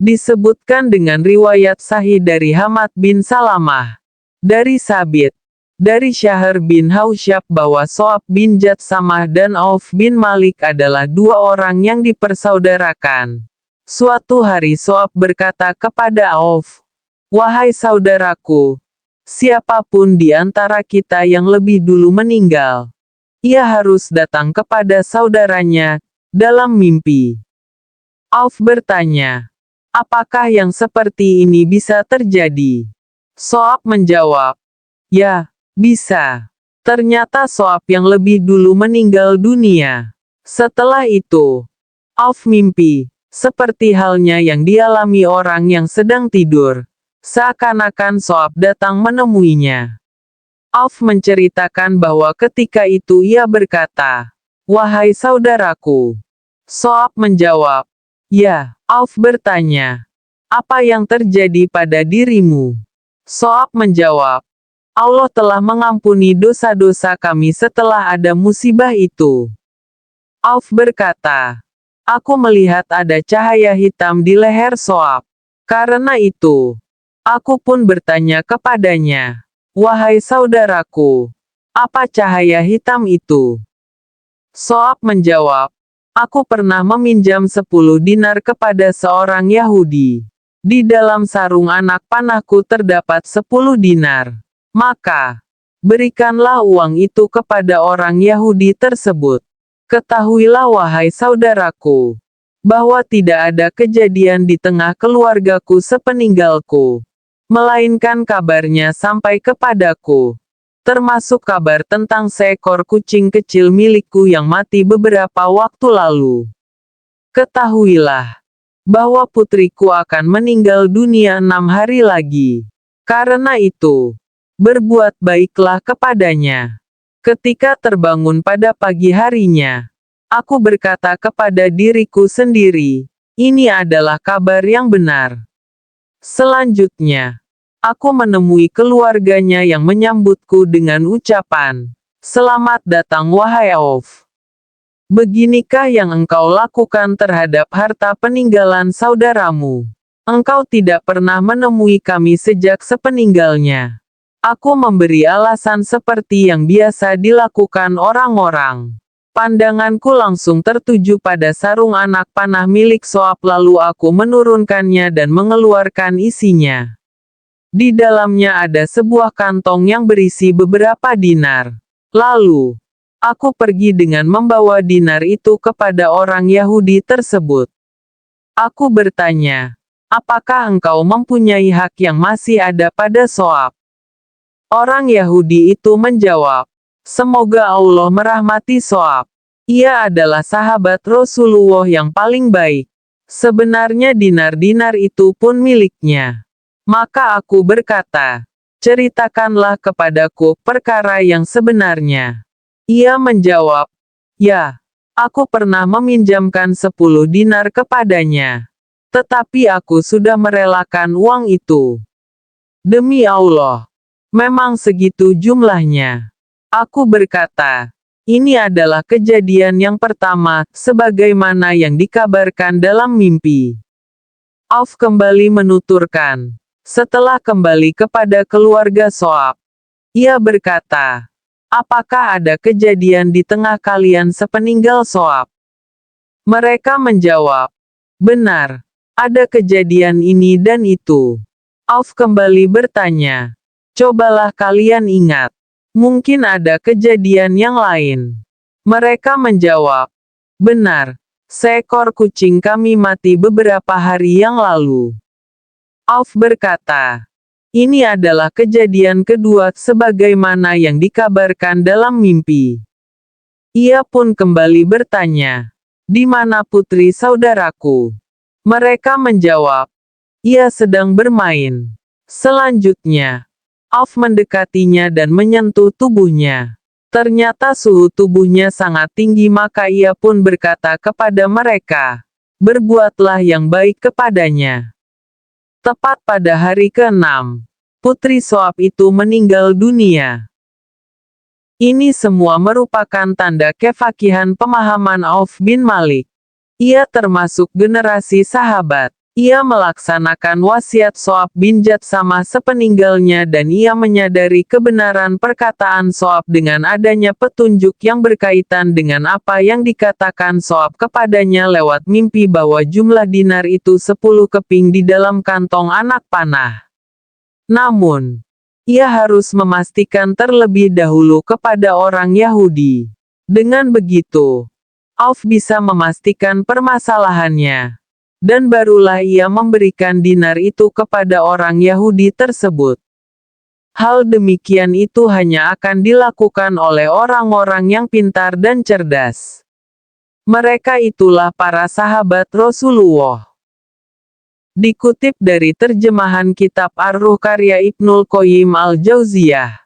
Disebutkan dengan riwayat sahih dari Hamad bin Salamah, dari Sabit, dari Syahr bin Hausyab bahwa So'ab bin Jatsamah dan Auf bin Malik adalah dua orang yang dipersaudarakan. Suatu hari So'ab berkata kepada Auf, "Wahai saudaraku, siapapun di antara kita yang lebih dulu meninggal, ia harus datang kepada saudaranya dalam mimpi." Auf bertanya, "Apakah yang seperti ini bisa terjadi?" So'ab menjawab, "Ya, bisa." Ternyata So'ab yang lebih dulu meninggal dunia. Setelah itu, Auf mimpi, seperti halnya yang dialami orang yang sedang tidur. Seakan-akan So'ab datang menemuinya. Auf menceritakan bahwa ketika itu ia berkata, "Wahai saudaraku." So'ab menjawab, "Ya." Auf bertanya, "Apa yang terjadi pada dirimu?" So'ab menjawab, "Allah telah mengampuni dosa-dosa kami setelah ada musibah itu." Auf berkata, "Aku melihat ada cahaya hitam di leher So'ab. Karena itu, aku pun bertanya kepadanya, 'Wahai saudaraku, apa cahaya hitam itu?' So'ab menjawab, 'Aku pernah meminjam 10 dinar kepada seorang Yahudi. Di dalam sarung anak panahku terdapat 10 dinar. Maka, berikanlah uang itu kepada orang Yahudi tersebut. Ketahuilah wahai saudaraku, bahwa tidak ada kejadian di tengah keluargaku sepeninggalku, melainkan kabarnya sampai kepadaku. Termasuk kabar tentang seekor kucing kecil milikku yang mati beberapa waktu lalu. Ketahuilah, bahwa putriku akan meninggal dunia 6 hari lagi. Karena itu, berbuat baiklah kepadanya." Ketika terbangun pada pagi harinya, aku berkata kepada diriku sendiri, "Ini adalah kabar yang benar." Selanjutnya, aku menemui keluarganya yang menyambutku dengan ucapan, "Selamat datang wahai Auf. Beginikah yang engkau lakukan terhadap harta peninggalan saudaramu? Engkau tidak pernah menemui kami sejak sepeninggalnya." Aku memberi alasan seperti yang biasa dilakukan orang-orang. Pandanganku langsung tertuju pada sarung anak panah milik So'ab, lalu aku menurunkannya dan mengeluarkan isinya. Di dalamnya ada sebuah kantong yang berisi beberapa dinar. Lalu, aku pergi dengan membawa dinar itu kepada orang Yahudi tersebut. Aku bertanya, "Apakah engkau mempunyai hak yang masih ada pada So'ab?" Orang Yahudi itu menjawab, "Semoga Allah merahmati So'ab. Ia adalah sahabat Rasulullah yang paling baik. Sebenarnya dinar-dinar itu pun miliknya." Maka aku berkata, "Ceritakanlah kepadaku perkara yang sebenarnya." Ia menjawab, "Ya, aku pernah meminjamkan 10 dinar kepadanya. Tetapi aku sudah merelakan uang itu. Demi Allah, memang segitu jumlahnya." Aku berkata, "Ini adalah kejadian yang pertama, sebagaimana yang dikabarkan dalam mimpi." Auf kembali menuturkan, setelah kembali kepada keluarga So'ab, ia berkata, "Apakah ada kejadian di tengah kalian sepeninggal So'ab?" Mereka menjawab, "Benar, ada kejadian ini dan itu." Auf kembali bertanya, "Cobalah kalian ingat, mungkin ada kejadian yang lain." Mereka menjawab, "Benar, seekor kucing kami mati beberapa hari yang lalu." Auf berkata, "Ini adalah kejadian kedua sebagaimana yang dikabarkan dalam mimpi." Ia pun kembali bertanya, "Di mana putri saudaraku?" Mereka menjawab, "Ia sedang bermain." Selanjutnya, Auf mendekatinya dan menyentuh tubuhnya. Ternyata suhu tubuhnya sangat tinggi, maka ia pun berkata kepada mereka, "Berbuatlah yang baik kepadanya." Tepat pada hari ke-6, putri So'ab itu meninggal dunia. Ini semua merupakan tanda kefakihan pemahaman Auf bin Malik. Ia termasuk generasi sahabat. Ia melaksanakan wasiat So'ab bin Jatsamah sepeninggalnya dan ia menyadari kebenaran perkataan So'ab dengan adanya petunjuk yang berkaitan dengan apa yang dikatakan So'ab kepadanya lewat mimpi bahwa jumlah dinar itu 10 keping di dalam kantong anak panah. Namun, ia harus memastikan terlebih dahulu kepada orang Yahudi. Dengan begitu, Auf bisa memastikan permasalahannya. Dan barulah ia memberikan dinar itu kepada orang Yahudi tersebut. Hal demikian itu hanya akan dilakukan oleh orang-orang yang pintar dan cerdas. Mereka itulah para sahabat Rasulullah. Dikutip dari terjemahan kitab Ar-Ruh karya Ibnul Qayyim al-Jauziyah.